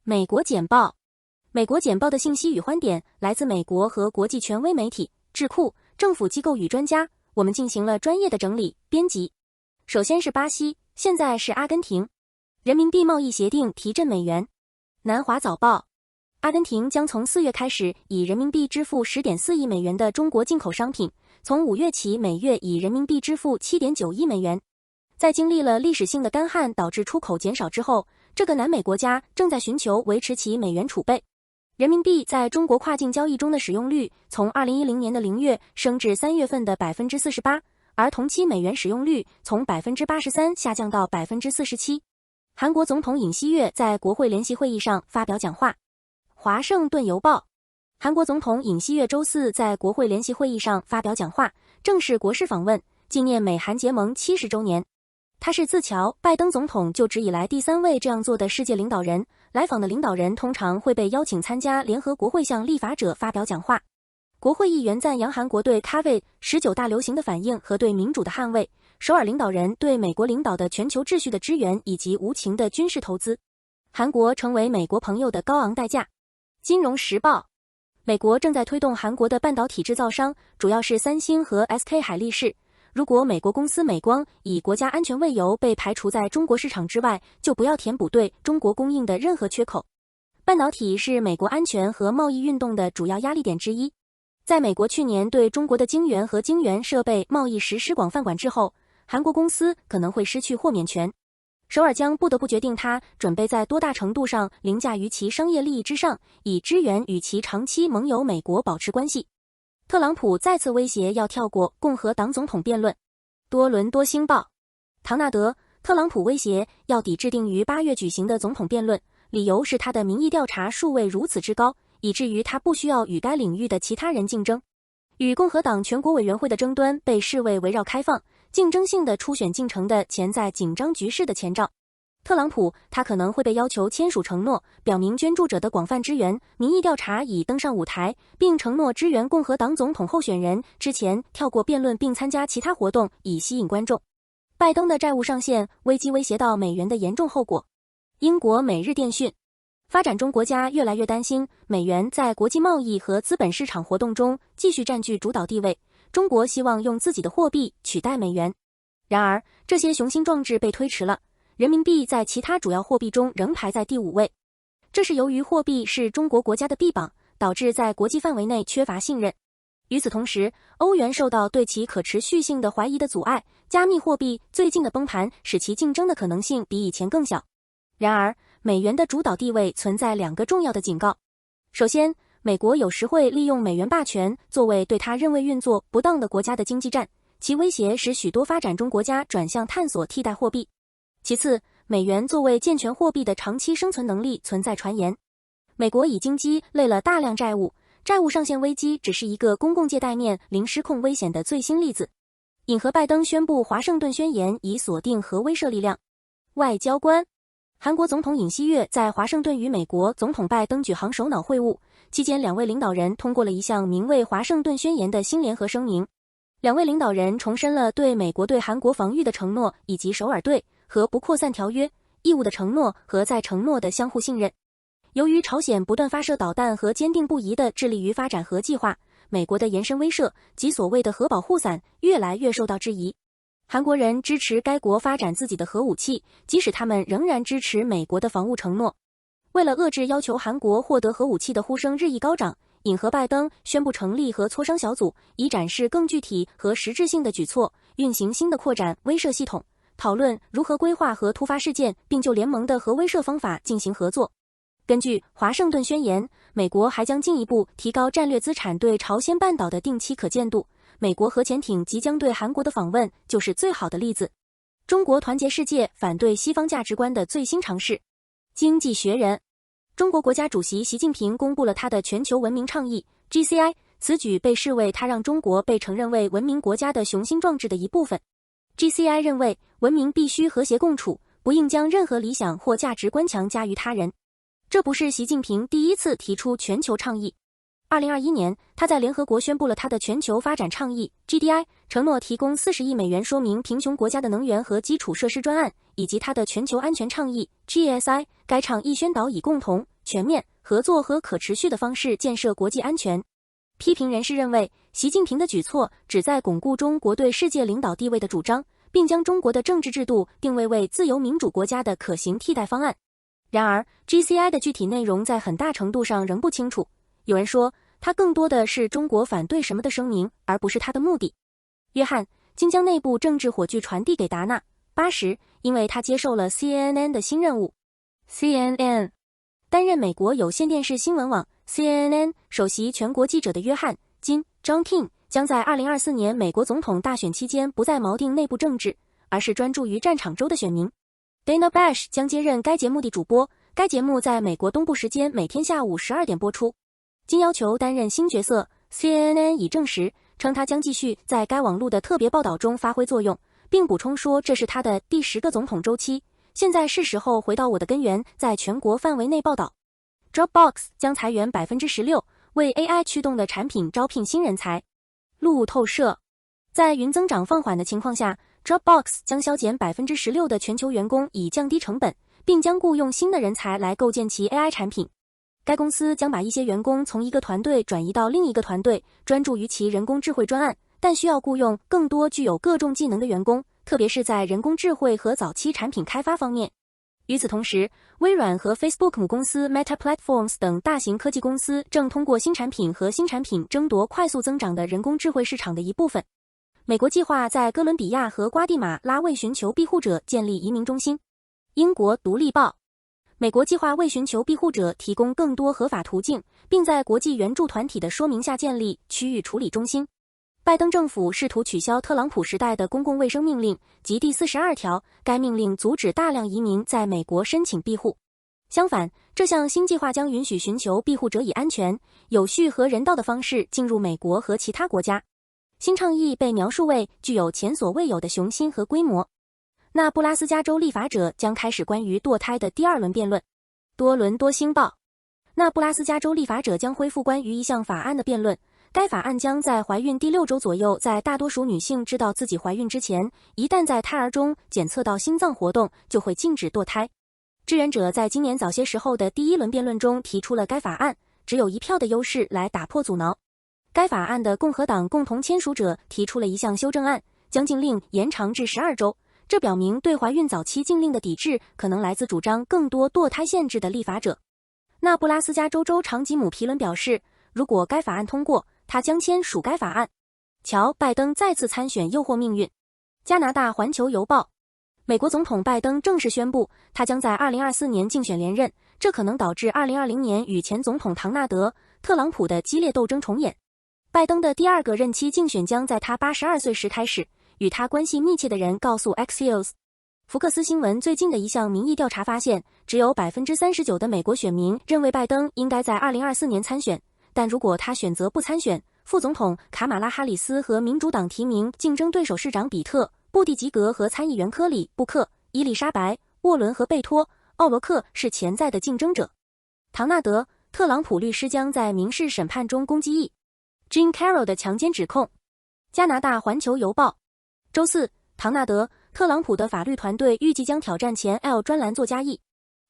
美国简报。美国简报的信息与观点来自美国和国际权威媒体、智库、政府机构与专家，我们进行了专业的整理、编辑。首先是巴西，现在是阿根廷。人民币贸易协定提振美元。南华早报。阿根廷将从4月开始以人民币支付 10.4 亿美元的中国进口商品，从5月起每月以人民币支付 7.9 亿美元。在经历了历史性的干旱导致出口减少之后，这个南美国家正在寻求维持其美元储备。人民币在中国跨境交易中的使用率从2010年的0月升至3月份的 48%， 而同期美元使用率从 83% 下降到 47%。韩国总统尹锡悦在国会联席会议上发表讲话。华盛顿邮报。韩国总统尹锡悦周四在国会联席会议上发表讲话，正式国事访问，纪念美韩结盟70周年。他是自乔拜登总统就职以来第3位这样做的世界领导人。来访的领导人通常会被邀请参加联合国会向立法者发表讲话。国会议员赞扬韩国对 COVID-19 大流行的反应和对民主的捍卫，首尔领导人对美国领导的全球秩序的支援以及无情的军事投资。韩国成为美国朋友的高昂代价。金融时报。美国正在推动韩国的半导体制造商，主要是三星和 SK 海力士。如果美国公司美光以国家安全为由被排除在中国市场之外，就不要填补对中国供应的任何缺口。半导体是美国安全和贸易运动的主要压力点之一。在美国去年对中国的晶圆和晶圆设备贸易实施广泛管制后，韩国公司可能会失去豁免权。首尔将不得不决定它准备在多大程度上凌驾于其商业利益之上，以支援与其长期盟友美国保持关系。特朗普再次威胁要跳过共和党总统辩论。多伦多星报。唐纳德，特朗普威胁要抵制定于8月举行的总统辩论，理由是他的民意调查数位如此之高，以至于他不需要与该领域的其他人竞争。与共和党全国委员会的争端被视为围绕开放、竞争性的初选进程的潜在紧张局势的前兆。特朗普他可能会被要求签署承诺，表明捐助者的广泛支援，民意调查已登上舞台，并承诺支援共和党总统候选人之前跳过辩论并参加其他活动，以吸引观众。拜登的债务上限危机威胁到美元的严重后果。英国每日电讯。发展中国家越来越担心美元在国际贸易和资本市场活动中继续占据主导地位，中国希望用自己的货币取代美元。然而，这些雄心壮志被推迟了。人民币在其他主要货币中仍排在第5位，这是由于货币是中国国家的臂膀，导致在国际范围内缺乏信任。与此同时，欧元受到对其可持续性的怀疑的阻碍，加密货币最近的崩盘使其竞争的可能性比以前更小。然而，美元的主导地位存在2个重要的警告。首先，美国有时会利用美元霸权作为对他认为运作不当的国家的经济战，其威胁使许多发展中国家转向探索替代货币。其次，美元作为健全货币的长期生存能力存在传言。美国已经积累了大量债务，债务上限危机只是一个公共借贷面临失控危险的最新例子。尹和拜登宣布华盛顿宣言以锁定核威慑力量。外交官。韩国总统尹锡悦在华盛顿与美国总统拜登举行首脑会晤，期间2位领导人通过了一项名为华盛顿宣言的新联合声明。2位领导人重申了对美国对韩国防御的承诺，以及首尔对和不扩散条约义务的承诺和再承诺的相互信任。由于朝鲜不断发射导弹和坚定不移地致力于发展核计划，美国的延伸威慑及所谓的核保护伞越来越受到质疑。韩国人支持该国发展自己的核武器，即使他们仍然支持美国的防务承诺。为了遏制要求韩国获得核武器的呼声日益高涨，尹和拜登宣布成立核磋商小组，以展示更具体和实质性的举措，运行新的扩展威慑系统，讨论如何规划和突发事件，并就联盟的核威慑方法进行合作。根据华盛顿宣言，美国还将进一步提高战略资产对朝鲜半岛的定期可见度。美国核潜艇即将对韩国的访问就是最好的例子。中国团结世界反对西方价值观的最新尝试。经济学人。中国国家主席习近平公布了他的全球文明倡议 GCI， 此举被视为他让中国被承认为文明国家的雄心壮志的一部分。GCI 认为，文明必须和谐共处，不应将任何理想或价值观强加于他人。这不是习近平第一次提出全球倡议。2021年，他在联合国宣布了他的全球发展倡议 GDI， 承诺提供40亿美元说明贫穷国家的能源和基础设施专案，以及他的全球安全倡议 GASI。该倡议宣导以共同、全面、合作和可持续的方式建设国际安全。批评人士认为，习近平的举措旨在巩固中国对世界领导地位的主张，并将中国的政治制度定位为自由民主国家的可行替代方案。然而 ，GCI 的具体内容在很大程度上仍不清楚。有人说，它更多的是中国反对什么的声明，而不是它的目的。约翰竟将内部政治火炬传递给达纳，80，因为他接受了 CNN 的新任务。CNN 担任美国有线电视新闻网 CNN 首席全国记者的约翰金 John King 将在2024年美国总统大选期间不再锚定内部政治，而是专注于战场州的选民。Dana Bash 将接任该节目的主播，该节目在美国东部时间每天下午12点播出。经要求担任新角色 ，CNN 已证实，称他将继续在该网络的特别报道中发挥作用，并补充说这是他的第10个总统周期。现在是时候回到我的根源，在全国范围内报道。Dropbox 将裁员16%，为 AI 驱动的产品招聘新人才。路透社在云增长放缓的情况下 ，Dropbox 将削减16%的全球员工以降低成本，并将雇用新的人才来构建其 AI 产品。该公司将把一些员工从一个团队转移到另一个团队，专注于其人工智慧专案，但需要雇用更多具有各种技能的员工，特别是在人工智慧和早期产品开发方面。与此同时，微软和 Facebook 母公司 Meta Platforms 等大型科技公司正通过新产品和新产品争夺快速增长的人工智慧市场的一部分。美国计划在哥伦比亚和瓜地马拉为寻求庇护者建立移民中心。英国独立报美国计划为寻求庇护者提供更多合法途径，并在国际援助团体的说明下建立区域处理中心。拜登政府试图取消特朗普时代的公共卫生命令及第42条，该命令阻止大量移民在美国申请庇护。相反，这项新计划将允许寻求庇护者以安全、有序和人道的方式进入美国和其他国家。新倡议被描述为具有前所未有的雄心和规模。那布拉斯加州立法者将开始关于堕胎的第2轮辩论。多伦多星报那布拉斯加州立法者将恢复关于一项法案的辩论。该法案将在怀孕第6周左右，在大多数女性知道自己怀孕之前，一旦在胎儿中检测到心脏活动，就会禁止堕胎。志愿者在今年早些时候的第1轮辩论中提出了该法案，只有1票的优势来打破阻挠。该法案的共和党共同签署者提出了一项修正案，将禁令延长至12周。这表明对怀孕早期禁令的抵制可能来自主张更多堕胎限制的立法者。那布拉斯加州州长吉姆·皮伦表示，如果该法案通过，他将签署该法案。瞧，拜登再次参选诱惑命运。加拿大环球邮报美国总统拜登正式宣布，他将在2024年竞选连任，这可能导致2020年与前总统唐纳德·特朗普的激烈斗争重演。拜登的第2个任期竞选将在他82岁时开始。与他关系密切的人告诉 Axios。 福克斯新闻最近的一项民意调查发现，只有 39% 的美国选民认为拜登应该在2024年参选，但如果他选择不参选，副总统卡马拉哈里斯和民主党提名竞争对手市长比特·布蒂吉格和参议员科里·布克、伊丽莎白·沃伦和贝托·奥罗克是潜在的竞争者。唐纳德·特朗普律师将在民事审判中攻击E. Jean Carroll 的强奸指控。加拿大环球邮报周4，唐纳德·特朗普的法律团队预计将挑战前 L 专栏作家E.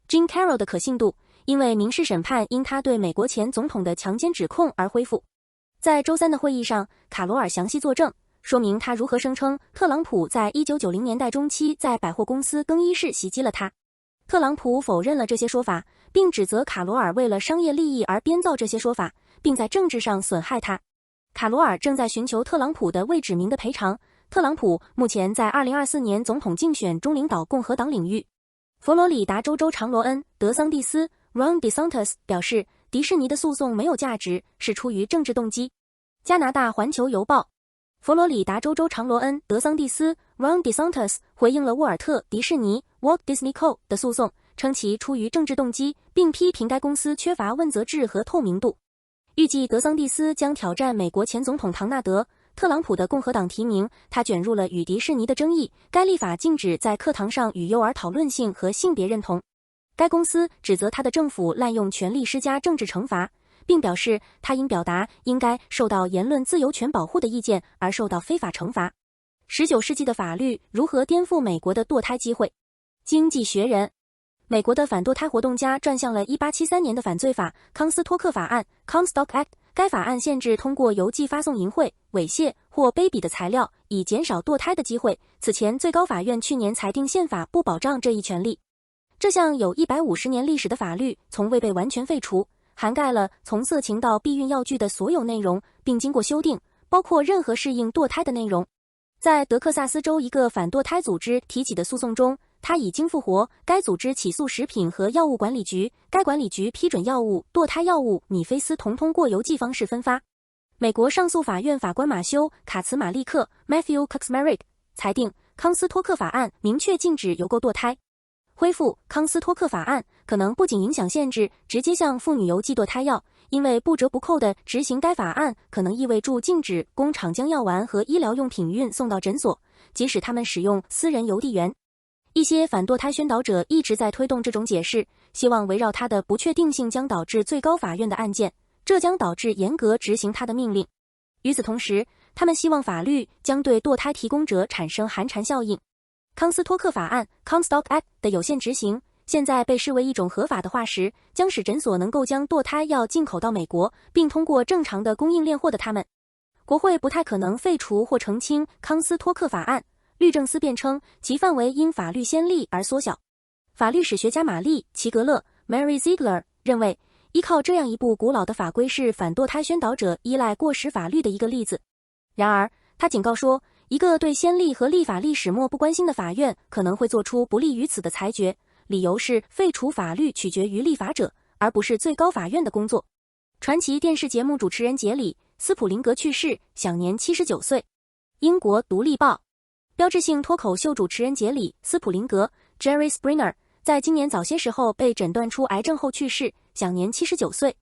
Jean Carroll 的可信度，因为民事审判因他对美国前总统的强奸指控而恢复。在周3的会议上，卡罗尔详细作证，说明他如何声称特朗普在1990年代中期在百货公司更衣室袭击了他。特朗普否认了这些说法，并指责卡罗尔为了商业利益而编造这些说法，并在政治上损害他。卡罗尔正在寻求特朗普的未指明的赔偿。特朗普目前在2024年总统竞选中领导共和党领域。佛罗里达州州长罗恩·德桑蒂斯 Ron DeSantis 表示，迪士尼的诉讼没有价值，是出于政治动机。加拿大环球邮报佛罗里达州州长罗恩·德桑蒂斯 Ron DeSantis 回应了沃尔特·迪士尼 Walt Disney Co. 的诉讼，称其出于政治动机，并批评该公司缺乏问责制和透明度。预计德桑蒂斯将挑战美国前总统唐纳德·特朗普的共和党提名，他卷入了与迪士尼的争议。该立法禁止在课堂上与幼儿讨论性和性别认同。该公司指责他的政府滥用权力施加政治惩罚，并表示他因表达应该受到言论自由权保护的意见而受到非法惩罚。19世纪的法律如何颠覆美国的堕胎机会？经济学人美国的反堕胎活动家转向了1873年的反罪法康斯托克法案 （Comstock Act）。该法案限制通过邮寄发送淫秽、猥亵或卑鄙的材料，以减少堕胎的机会。此前，最高法院去年裁定宪法不保障这一权利。这项有150年历史的法律从未被完全废除，涵盖了从色情到避孕药具的所有内容，并经过修订，包括任何适应堕胎的内容。在德克萨斯州一个反堕胎组织提起的诉讼中，他已经复活。该组织起诉食品和药物管理局，该管理局批准药物堕胎药物米非斯酮通过邮寄方式分发。美国上诉法院法官马修·卡茨马利克 （Matthew Kaczmarek） 裁定，康斯托克法案明确禁止邮购堕胎。恢复康斯托克法案可能不仅影响限制直接向妇女邮寄堕胎药，因为不折不扣地执行该法案可能意味着禁止工厂将药丸和医疗用品运送到诊所，即使他们使用私人邮递员。一些反堕胎宣导者一直在推动这种解释，希望围绕它的不确定性将导致最高法院的案件，这将导致严格执行它的命令。与此同时，他们希望法律将对堕胎提供者产生寒蝉效应。康斯托克法案 （Comstock Act） 的有限执行现在被视为一种合法的化石，将使诊所能够将堕胎药进口到美国，并通过正常的供应链获得它们。国会不太可能废除或澄清康斯托克法案。律政司辩称其范围因法律先例而缩小。法律史学家玛丽·齐格勒 （Mary Ziegler） 认为，依靠这样一部古老的法规是反堕胎宣导者依赖过时法律的一个例子。然而，他警告说，一个对先例和立法历史漠不关心的法院可能会做出不利于此的裁决，理由是废除法律取决于立法者，而不是最高法院的工作。传奇电视节目主持人杰里·斯普林格去世，享年79岁。英国《独立报》标志性脱口秀主持人杰里·斯普林格 （Jerry Springer） 在今年早些时候被诊断出癌症后去世，享年79岁。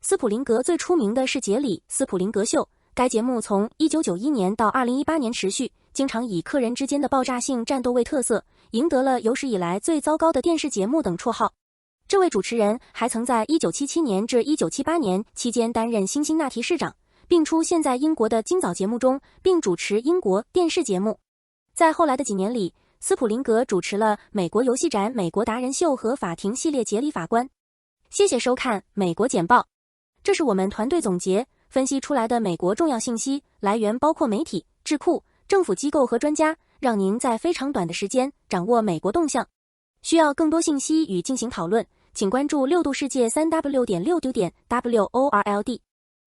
斯普林格最出名的是杰里·斯普林格秀，该节目从1991年到2018年持续，经常以客人之间的爆炸性战斗为特色，赢得了有史以来最糟糕的电视节目等绰号。这位主持人还曾在1977年至1978年期间担任辛辛那提市长，并出现在英国的今早节目中，并主持英国电视节目。在后来的几年里，斯普林格主持了美国游戏展、美国达人秀和法庭系列杰里法官。谢谢收看美国简报，这是我们团队总结分析出来的美国重要信息，来源包括媒体、智库、政府机构和专家，让您在非常短的时间掌握美国动向。需要更多信息与进行讨论，请关注6度世界3w.6do.world。